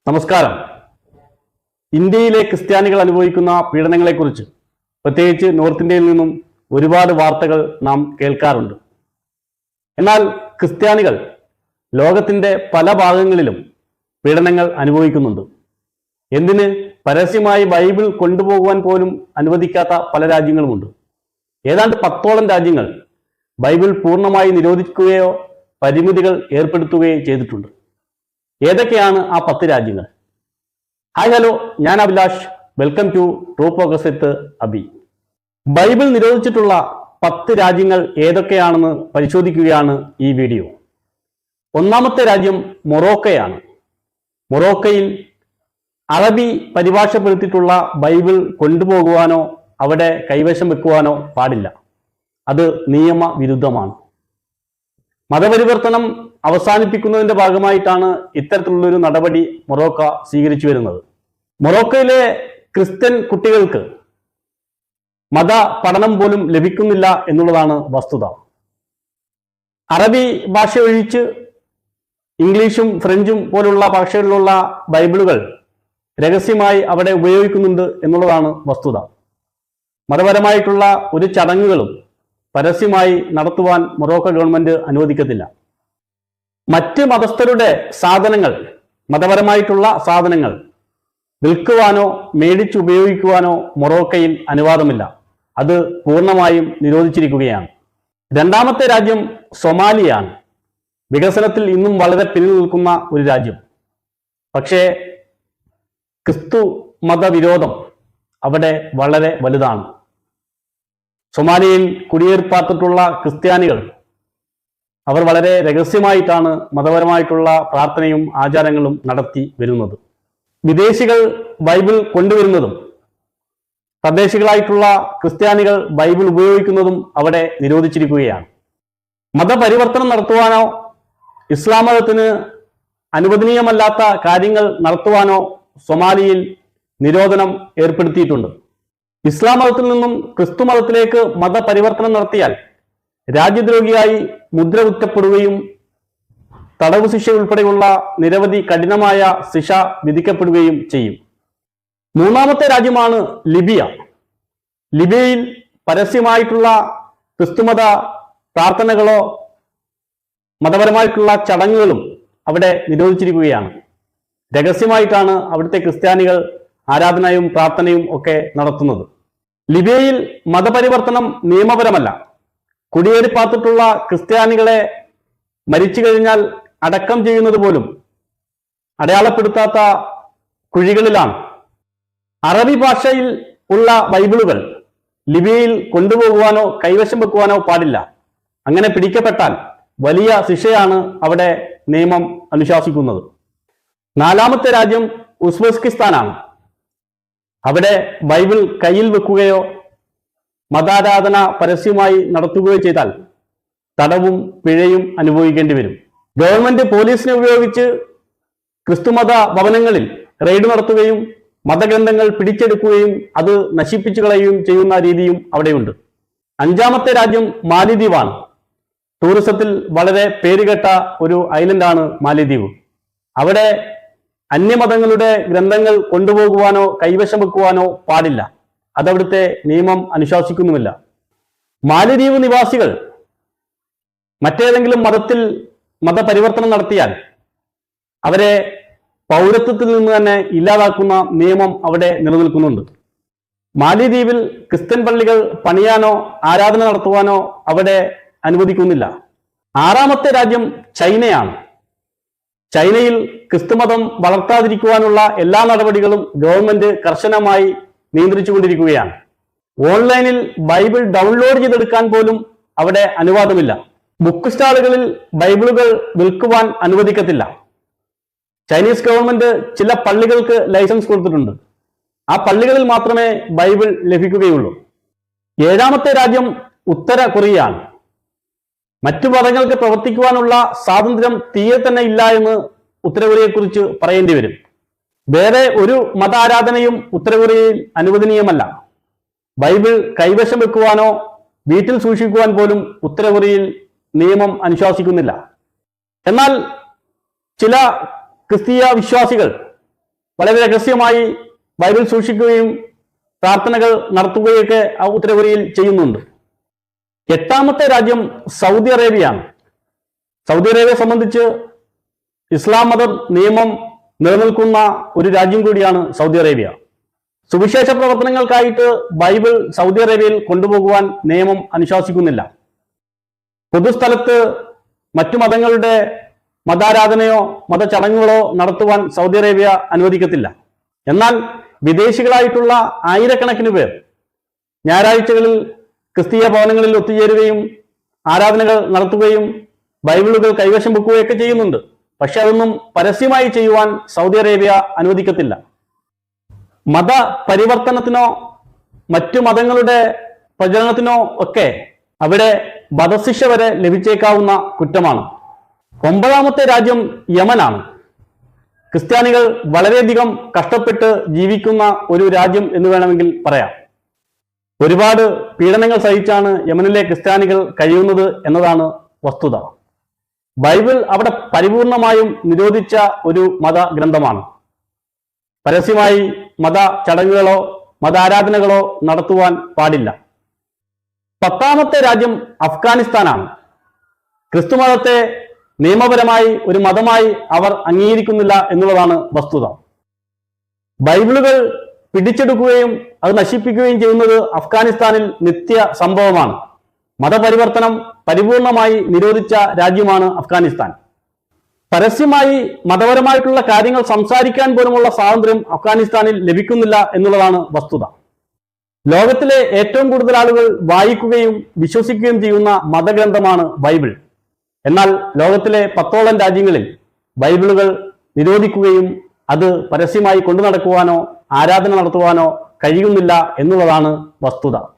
നമസ്കാരം. ഇന്ത്യയിലെ ക്രിസ്ത്യാനികൾ അനുഭവിക്കുന്ന പീഡനങ്ങളെക്കുറിച്ച് പ്രത്യേകിച്ച് നോർത്ത് ഇന്ത്യയിൽ നിന്നും ഒരുപാട് വാർത്തകൾ നാം കേൾക്കാറുണ്ട്. എന്നാൽ ക്രിസ്ത്യാനികൾ ലോകത്തിൻ്റെ പല ഭാഗങ്ങളിലും പീഡനങ്ങൾ അനുഭവിക്കുന്നുണ്ട്. എന്തിന് പരസ്യമായി ബൈബിൾ കൊണ്ടുപോകുവാൻ പോലും അനുവദിക്കാത്ത പല രാജ്യങ്ങളുമുണ്ട്. ഏതാണ്ട് 10ഓളം രാജ്യങ്ങൾ ബൈബിൾ പൂർണ്ണമായി നിരോധിക്കുകയോ പരിമിതികൾ ഏർപ്പെടുത്തുകയോ ചെയ്തിട്ടുണ്ട്. ഏതൊക്കെയാണ് ആ 10 രാജ്യങ്ങൾ? ഹായ് ഹലോ, ഞാൻ Abhilash. Welcome to true focus with Abhi. Bible നിരോധിച്ചിട്ടുള്ള 10 രാജ്യങ്ങൾ ഏതൊക്കെയാണെന്ന് പരിശോധിക്കുകയാണ് ഈ വീഡിയോ. ഒന്നാമത്തെ രാജ്യം മൊറോക്കയാണ്. മൊറോക്കയിൽ അറബി പരിഭാഷപ്പെടുത്തിയിട്ടുള്ള ബൈബിൾ കൊണ്ടുപോകുവാനോ അവിടെ കൈവശം വെക്കുവാനോ പാടില്ല. അത് നിയമവിരുദ്ധമാണ്. മതപരിവർത്തനം അവസാനിപ്പിക്കുന്നതിന്റെ ഭാഗമായിട്ടാണ് ഇത്തരത്തിലുള്ളൊരു നടപടി മൊറോക്ക സ്വീകരിച്ചു വരുന്നത്. മൊറോക്കയിലെ ക്രിസ്ത്യൻ കുട്ടികൾക്ക് മത പഠനം പോലും ലഭിക്കുന്നില്ല എന്നുള്ളതാണ് വസ്തുത. അറബി ഭാഷ ഒഴിച്ച് ഇംഗ്ലീഷും ഫ്രഞ്ചും പോലുള്ള ഭാഷകളിലുള്ള ബൈബിളുകൾ രഹസ്യമായി അവിടെ ഉപയോഗിക്കുന്നുണ്ട് എന്നുള്ളതാണ് വസ്തുത. മതപരമായിട്ടുള്ള ഒരു ചടങ്ങുകളും പരസ്യമായി നടത്തുവാൻ മൊറോക്കോ ഗവൺമെന്റ് അനുവദിക്കത്തില്ല. മറ്റ് മതസ്ഥരുടെ സാധനങ്ങൾ, മതപരമായിട്ടുള്ള സാധനങ്ങൾ വിൽക്കുവാനോ മേടിച്ചുപയോഗിക്കുവാനോ മൊറോക്കയിൽ അനുവാദമില്ല. അത് പൂർണ്ണമായും നിരോധിച്ചിരിക്കുകയാണ്. രണ്ടാമത്തെ രാജ്യം സൊമാലിയാണ്. വികസനത്തിൽ ഇന്നും വളരെ പിന്നിൽ നിൽക്കുന്ന ഒരു രാജ്യം. പക്ഷേ ക്രിസ്തു മതവിരോധം അവിടെ വളരെ വലുതാണ്. സൊമാലിയയിൽ കുടിയേറിപ്പാർത്തിട്ടുള്ള ക്രിസ്ത്യാനികൾ അവർ വളരെ രഹസ്യമായിട്ടാണ് മതപരമായിട്ടുള്ള പ്രാർത്ഥനയും ആചാരങ്ങളും നടത്തി വരുന്നത്. വിദേശികൾ ബൈബിൾ കൊണ്ടുവരുന്നതും തദ്ദേശികളായിട്ടുള്ള ക്രിസ്ത്യാനികൾ ബൈബിൾ ഉപയോഗിക്കുന്നതും അവിടെ നിരോധിച്ചിരിക്കുകയാണ്. മതപരിവർത്തനം നടത്തുവാനോ ഇസ്ലാം മതത്തിന് അനുവദനീയമല്ലാത്ത കാര്യങ്ങൾ നടത്തുവാനോ സൊമാലിയിൽ നിരോധനം ഏർപ്പെടുത്തിയിട്ടുണ്ട്. ഇസ്ലാം മതത്തിൽ നിന്നും ക്രിസ്തു മതത്തിലേക്ക് മതപരിവർത്തനം നടത്തിയാൽ രാജ്യദ്രോഹിയായി മുദ്ര കുത്തപ്പെടുകയും തടവ് ശിക്ഷ ഉൾപ്പെടെയുള്ള നിരവധി കഠിനമായ ശിക്ഷ വിധിക്കപ്പെടുകയും ചെയ്യും. മൂന്നാമത്തെ രാജ്യമാണ് ലിബിയ. ലിബിയയിൽ പരസ്യമായിട്ടുള്ള ക്രിസ്തുമത പ്രാർത്ഥനകളോ മതപരമായിട്ടുള്ള ചടങ്ങുകളും അവിടെ നിരോധിച്ചിരിക്കുകയാണ്. രഹസ്യമായിട്ടാണ് അവിടുത്തെ ക്രിസ്ത്യാനികൾ ആരാധനയും പ്രാർത്ഥനയും ഒക്കെ നടത്തുന്നത്. ലിബിയയിൽ മതപരിവർത്തനം നിയമപരമല്ല. കുടിയേറിപ്പാർത്തിട്ടുള്ള ക്രിസ്ത്യാനികളെ മരിച്ചു കഴിഞ്ഞാൽ അടക്കം ചെയ്യുന്നത് പോലും അടയാളപ്പെടുത്താത്ത കുഴികളിലാണ്. അറബി ഭാഷയിൽ ഉള്ള ബൈബിളുകൾ ലിബിയയിൽ കൊണ്ടുപോകുവാനോ കൈവശം വെക്കുവാനോ പാടില്ല. അങ്ങനെ പിടിക്കപ്പെട്ടാൽ വലിയ ശിക്ഷയാണ് അവിടെ നിയമം അനുശാസിക്കുന്നത്. നാലാമത്തെ രാജ്യം ഉസ്ബെക്കിസ്ഥാനാണ്. അവിടെ ബൈബിൾ കയ്യിൽ വെക്കുകയോ മതാരാധന പരസ്യമായി നടത്തുകയോ ചെയ്താൽ തടവും പിഴയും അനുഭവിക്കേണ്ടി വരും. ഗവൺമെന്റ് പോലീസിനെ ഉപയോഗിച്ച് ക്രിസ്തുമത ഭവനങ്ങളിൽ റെയ്ഡ് നടത്തുകയും മതഗ്രന്ഥങ്ങൾ പിടിച്ചെടുക്കുകയും അത് നശിപ്പിച്ചു കളയുകയും ചെയ്യുന്ന രീതിയും അവിടെയുണ്ട്. അഞ്ചാമത്തെ രാജ്യം മാലിദ്വീപാണ്. ടൂറിസത്തിൽ വളരെ പേരുകെട്ട ഒരു ഐലൻഡാണ് മാലിദ്വീപ്. അവിടെ അന്യമതങ്ങളുടെ ഗ്രന്ഥങ്ങൾ കൊണ്ടുപോകുവാനോ കൈവശം വെക്കുവാനോ പാടില്ല. അതവിടുത്തെ നിയമം അനുശാസിക്കുന്നുമില്ല. മാലിദ്വീപ് നിവാസികൾ മറ്റേതെങ്കിലും മതത്തിൽ മതപരിവർത്തനം നടത്തിയാൽ അവരെ പൗരത്വത്തിൽ നിന്ന് തന്നെ ഇല്ലാതാക്കുന്ന നിയമം അവിടെ നിലനിൽക്കുന്നുണ്ട്. മാലിദ്വീപിൽ ക്രിസ്ത്യൻ പള്ളികൾ പണിയാനോ ആരാധന നടത്തുവാനോ അവിടെ അനുവദിക്കുന്നില്ല. ആറാമത്തെ രാജ്യം ചൈനയാണ്. ചൈനയിൽ ക്രിസ്തുമതം വളർത്താതിരിക്കുവാനുള്ള എല്ലാ നടപടികളും ഗവൺമെന്റ് കർശനമായി നിയന്ത്രിച്ചുകൊണ്ടിരിക്കുകയാണ്. ഓൺലൈനിൽ ബൈബിൾ ഡൗൺലോഡ് ചെയ്തെടുക്കാൻ പോലും അവിടെ അനുവാദമില്ല. ബുക്ക് സ്റ്റാളുകളിൽ ബൈബിളുകൾ വിൽക്കുവാൻ അനുവദിക്കത്തില്ല. ചൈനീസ് ഗവൺമെന്റ് ചില പള്ളികൾക്ക് ലൈസൻസ് കൊടുത്തിട്ടുണ്ട്. ആ പള്ളികളിൽ മാത്രമേ ബൈബിൾ ലഭിക്കുകയുള്ളൂ. ഏഴാമത്തെ രാജ്യം ഉത്തര കൊറിയയാണ്. മറ്റു മതങ്ങൾക്ക് പ്രവർത്തിക്കുവാനുള്ള സ്വാതന്ത്ര്യം തീരെ തന്നെ ഇല്ല എന്ന് ഉത്തര കൊറിയയെക്കുറിച്ച് പറയേണ്ടി വരും. വേറെ ഒരു മതാരാധനയും ഉത്തര കൊറിയയിൽ അനുവദനീയമല്ല. ബൈബിൾ കൈവശം വെക്കുവാനോ വീട്ടിൽ സൂക്ഷിക്കുവാൻ പോലും ഉത്തര കൊറിയയിൽ നിയമം അനുശാസിക്കുന്നില്ല. എന്നാൽ ചില ക്രിസ്തീയ വിശ്വാസികൾ വളരെ രഹസ്യമായി ബൈബിൾ സൂക്ഷിക്കുകയും പ്രാർത്ഥനകൾ നടത്തുകയൊക്കെ ഉത്തര കൊറിയയിൽ ചെയ്യുന്നുണ്ട്. എട്ടാമത്തെ രാജ്യം സൗദി അറേബ്യയാണ്. സൗദി അറേബ്യയെ സംബന്ധിച്ച് ഇസ്ലാം മത നിയമം നിലനിൽക്കുന്ന ഒരു രാജ്യം കൂടിയാണ് സൗദി അറേബ്യ. സുവിശേഷ പ്രവർത്തനങ്ങൾക്കായിട്ട് ബൈബിൾ സൗദി അറേബ്യയിൽ കൊണ്ടുപോകുവാൻ നിയമം അനുശാസിക്കുന്നില്ല. പൊതുസ്ഥലത്ത് മറ്റു മതങ്ങളുടെ മതാരാധനയോ മതചടങ്ങുകളോ നടത്തുവാൻ സൗദി അറേബ്യ അനുവദിക്കത്തില്ല. എന്നാൽ വിദേശികളായിട്ടുള്ള ആയിരക്കണക്കിന് പേർ ഞായറാഴ്ചകളിൽ ക്രിസ്തീയ ഭവനങ്ങളിൽ ഒത്തുചേരുകയും ആരാധനകൾ നടത്തുകയും ബൈബിളുകൾ കൈവശം വെക്കുകയൊക്കെ ചെയ്യുന്നുണ്ട്. പക്ഷെ അതൊന്നും പരസ്യമായി ചെയ്യുവാൻ സൗദി അറേബ്യ അനുവദിക്കത്തില്ല. മത പരിവർത്തനത്തിനോ മറ്റു മതങ്ങളുടെ പ്രചരണത്തിനോ ഒക്കെ അവിടെ വധശിക്ഷ വരെ ലഭിച്ചേക്കാവുന്ന കുറ്റമാണ്. ഒമ്പതാമത്തെ രാജ്യം യമനാണ്. ക്രിസ്ത്യാനികൾ വളരെയധികം കഷ്ടപ്പെട്ട് ജീവിക്കുന്ന ഒരു രാജ്യം എന്ന് വേണമെങ്കിൽ പറയാം. ഒരുപാട് പീഡനങ്ങൾ സഹിച്ചാണ് യമനിലെ ക്രിസ്ത്യാനികൾ കഴിയുന്നത് എന്നതാണ് വസ്തുത. ബൈബിൾ അവിടെ പരിപൂർണമായും നിരോധിച്ച ഒരു മതഗ്രന്ഥമാണ്. പരസ്യമായി മത ചടങ്ങുകളോ മതാരാധനകളോ നടത്തുവാൻ പാടില്ല. പത്താമത്തെ രാജ്യം അഫ്ഗാനിസ്ഥാനാണ്. ക്രിസ്തുമതത്തെ നിയമപരമായി ഒരു മതമായി അവർ അംഗീകരിക്കുന്നില്ല എന്നുള്ളതാണ് വസ്തുത. ബൈബിളുകൾ പിടിച്ചെടുക്കുകയും അത് നശിപ്പിക്കുകയും ചെയ്യുന്നത് അഫ്ഗാനിസ്ഥാനിൽ നിത്യ സംഭവമാണ്. മതപരിവർത്തനം പരിപൂർണമായി നിരോധിച്ച രാജ്യമാണ് അഫ്ഗാനിസ്ഥാൻ. പരസ്യമായി മതപരമായിട്ടുള്ള കാര്യങ്ങൾ സംസാരിക്കാൻ പോലുമുള്ള സ്വാതന്ത്ര്യം അഫ്ഗാനിസ്ഥാനിൽ ലഭിക്കുന്നില്ല എന്നുള്ളതാണ് വസ്തുത. ലോകത്തിലെ ഏറ്റവും കൂടുതൽ ആളുകൾ വായിക്കുകയും വിശ്വസിക്കുകയും ചെയ്യുന്ന മതഗ്രന്ഥമാണ് ബൈബിൾ. എന്നാൽ ലോകത്തിലെ 10ഓളം രാജ്യങ്ങളിൽ ബൈബിളുകൾ നിരോധിക്കുകയും അത് പരസ്യമായി കൊണ്ടു നടക്കുവാനോ ആരാധന നടത്തുവാനോ കഴിയുന്നില്ല എന്നുള്ളതാണ് വസ്തുത.